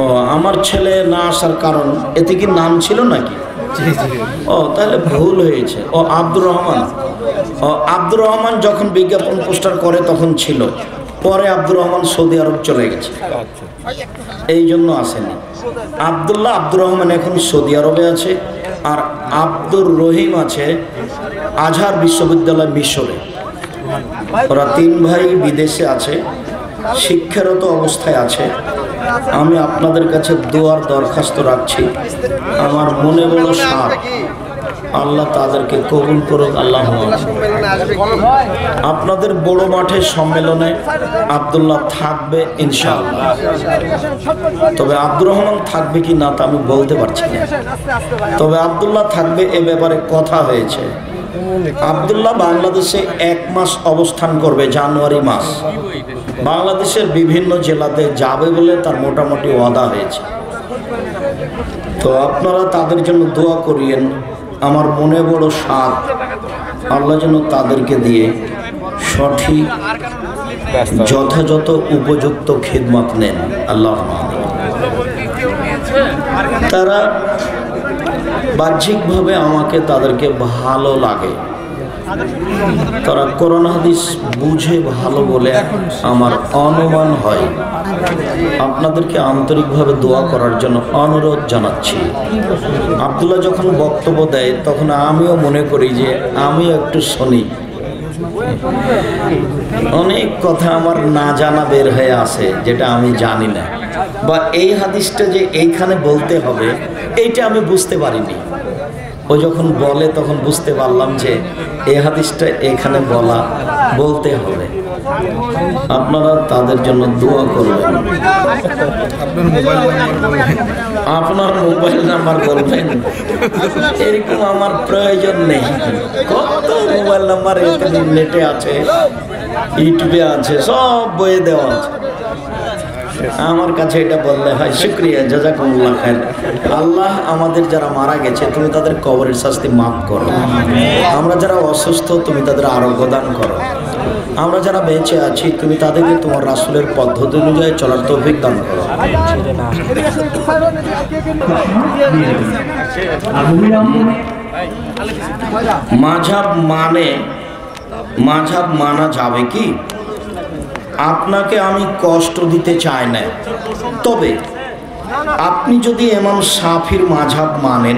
ও আমার ছেলে না আসার কারণ এতে কি নাম ছিল নাকি? ও তাহলে ভুল হয়েছে। ও আব্দুর রহমান, ও আব্দুর রহমান যখন বিজ্ঞাপন পোস্টার করে তখন ছিল, পরে আব্দুর রহমান সৌদি আরব চলে গেছে, এই জন্য আসেনি। আব্দুল্লাহ আব্দুর রহমান এখন সৌদি আরবে আছে, আর আব্দুর রহিম আছে আজহার বিশ্ববিদ্যালয় মিশরে। ওরা তিন ভাই বিদেশে আছে, শিক্ষারত অবস্থায় আছে। আমি আপনাদের কাছে দোয়ার দরখাস্ত রাখছি। আমার মনে বড় সাপ, আল্লাহ তাদেরকে কবুল করুক। আল্লাহ আপনাদের বড় মাঠের সম্মেলনে আব্দুল্লাহ থাকবে ইনশাআল্লাহ, তবে আব্দুর রহমান থাকবে কি না তা আমি বলতে পারছি না, তবে আব্দুল্লাহ থাকবে এ ব্যাপারে কথা হয়েছে। আব্দুল্লাহ বাংলাদেশে 1 মাস অবস্থান করবে, জানুয়ারি মাস। বাংলাদেশের বিভিন্ন জেলাতে যাবে বলে তার মোটামুটি ওয়াদা হয়েছে। তো আপনারা তাদের জন্য দোয়া করিয়েন। আমার মনে বড় সাধ, আল্লাহ যেন তাদেরকে দিয়ে সঠিক যথাযথ উপযুক্ত খিদমত নেন। আল্লাহ তারা বাহ্যিকভাবে আমাকে তাদেরকে ভালো লাগে, তারা কোরআন হাদিস বুঝে ভালো বলে আমার অনুমান হয়। আপনাদেরকে আন্তরিকভাবে দোয়া করার জন্য অনুরোধ জানাচ্ছি। আব্দুল্লাহ যখন বক্তব্য দেয় তখন আমিও মনে করি যে আমিও একটু শুনি। অনেক কথা আমার না জানা বের হয়ে আসে যেটা আমি জানি না, বা এই হাদিসটা যে এইখানে বলতে হবে এইটা আমি বুঝতে পারিনি। ও যখন বলে তখন বুঝতে পারলাম যে এই হাদিসটা এখানে বলতে হবে। আপনারা তাদের জন্য দোয়া করবেন। আপনার মোবাইল নাম্বার বলবেন, এরকম আমার প্রয়োজন নেই। কত মোবাইল নাম্বার নেটে আছে, ইউটিউবে আছে, সব বইয়ে দেওয়া আছে। আমার কাছে এটা বললে হয় শুকরিয়া, জাযাকুমুল্লাহ খায়র। আল্লাহ আমাদের যারা মারা গেছে তুমি তাদের কবরের শাস্তি মাফ করো, আমরা যারা অসুস্থ তুমি তাদের আরোগ্য দান করো, আমরা যারা বেঁচে আছি তুমি তাদেরকে তোমার রাসূলের পদ্ধতি অনুযায়ী চলার তৌফিক দান করো। মাযহাব মানা যাবে কি? আপনাকে আমি কষ্ট দিতে চাই না, তবে আপনি যদি ইমাম শাফির মাযহাব মানেন,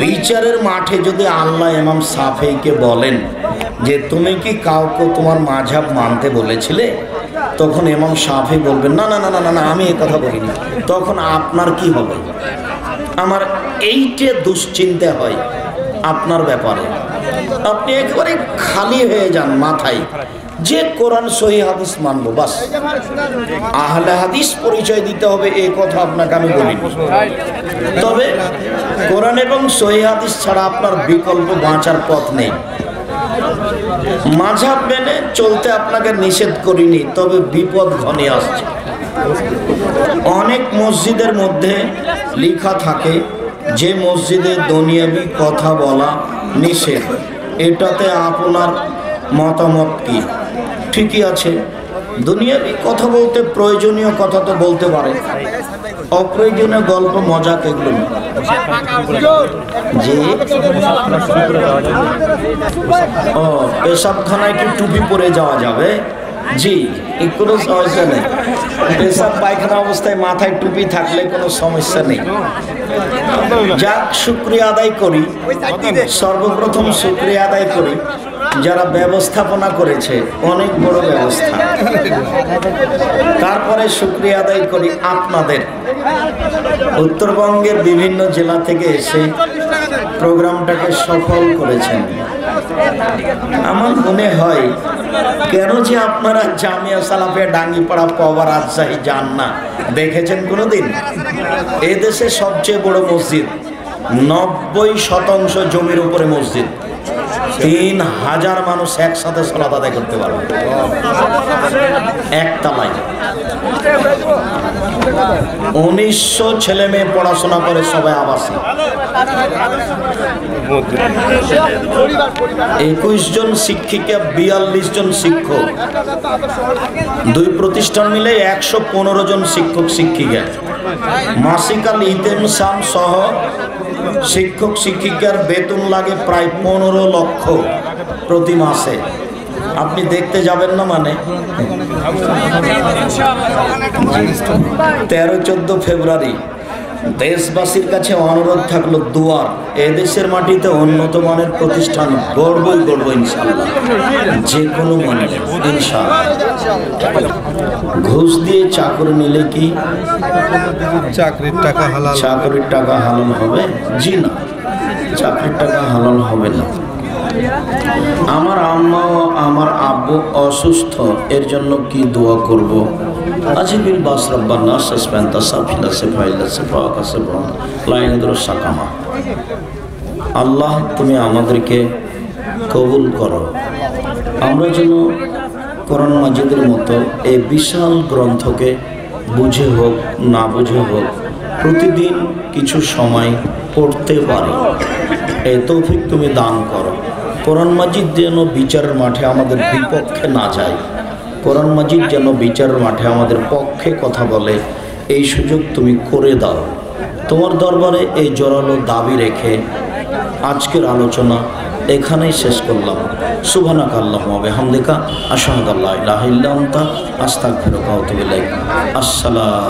বিচারের মাঠে যদি আল্লাহ ইমাম শাফিকে বলেন যে তুমি কি কাউকে তোমার মাযহাব মানতে বলেছিলে, তখন ইমাম শাফি বলবেন না না না না না আমি এই কথা বলিনি, তখন আপনার কি হবে? আমার এইটা দুশ্চিন্তা হয় আপনার ব্যাপারে। আপনি একেবারে খালি হয়ে যান মাথায় যে কোরআন সহিহ হাদিস মানবো, বাস আহলে হাদিস পরিচয় দিতে হবে এই কথা আপনাকে আমি বলি। তবে কোরআন এবং সহিহ হাদিস ছাড়া আপনার বিকল্প বাঁচার পথ নেই। মাযহাব মেনে চলতে আপনাকে নিষেধ করিনি, তবে বিপদ ঘনে আসছে। অনেক মসজিদের মধ্যে লেখা থাকে যে মসজিদে দুনিয়াবি কথা বলা নিষেধ, এটাতে আপনার মতামত কি? ঠিকই আছে, দুনিয়াবি কথা বলতে প্রয়োজনীয় কথা তো বলতে পারে, অপ্রয়োজনীয় গল্প মজাক এগুলো না। যে ও পেশাবখানায় কি টুপি পরে যাওয়া যাবে? জি, কোনো সমস্যা নেই। পেশাব পায়খানা অবস্থায় মাথায় টুপি থাকলে কোনো সমস্যা নেই। যাক, শুকরিয়া আদায় করি, সর্বপ্রথম শুকরিয়া আদায় করি যারা ব্যবস্থাপনা করেছে, অনেক বড় ব্যবস্থা। তারপরে শুকরিয়া আদায় করি আপনাদের, উত্তরবঙ্গের বিভিন্ন জেলা থেকে এসে প্রোগ্রামটাকে সফল করেছেন। আমার মনে হয় কেন যে আপনারা জামিয়া সালাফিয়া ডাঙ্গিপাড়া পাওয়া রাজশাহী যান না, দেখেছেন কোনোদিন? এদেশে সবচেয়ে বড় মসজিদ, 90% জমির উপরে মসজিদ, 3000 মানুষ একসাথে সালাত আদায় করতে পারবে একতলায়। 1900 ছেলে মেয়ে পড়াশোনা করে, সবাই আবাসিক। 21 জন শিক্ষিকা, 42 জন শিক্ষক, 2 প্রতিষ্ঠান মিলে 115 জন শিক্ষক শিক্ষিকা। মাসিকাল ইতেমসাম সহ শিক্ষক শিক্ষিকার বেতন লাগে প্রায় 15 লক্ষ প্রতি মাসে। আপনি দেখতে যাবেন না মানে? 13-14 ফেব্রুয়ারি দেশবাসীর কাছে অনুরোধ থাকলো দুয়ার, এদেশের মাটিতে উন্নত মানের প্রতিষ্ঠান গড়বই গড়ব ইনশাআল্লাহ, যে কোনো মানে ইনশাআল্লাহ। ঘুষ দিয়ে চাকরি নিলে কি চাকরির টাকা হালাল? চাকরির টাকা হালাল হবে? জি না, চাকরির টাকা হালাল হবে না। আমার আম্মা ও আমার আব্বু অসুস্থ, এর জন্য কি দোয়া করব? আজিবিল বাস রব্বানা সাসপেন্তা সাফিলা সেফাইলা সেফাকা সেফা লাইনদর সাকামা। আল্লাহ তুমি আমাদেরকে কবুল করো, আমরা যেন কোরআন মাজিদের মতো এই বিশাল গ্রন্থকে বুঝে হোক না বুঝে হোক প্রতিদিন কিছু সময় পড়তে পারি, এই তৌফিক তুমি দান করো। কোরআন মাজিদ যেন বিচারের মাঠে আমাদের বিপক্ষে না যায়, কোরআন মাজিদ যেন বিচারের মাঠে আমাদের পক্ষে কথা বলে, এই সুযোগ তুমি করে দাও। তোমার দরবারে এই জোরালো দাবি রেখে আজকের আলোচনা এখানেই শেষ করলাম। সুবহানাকা আল্লাহুম্মা ওয়া বিহামদিকা আশহাদু আল্লা ইলাহা ইল্লা আনতা আস্তাগফিরুকা ওয়া আতুবু ইলাইক। আসসালাম।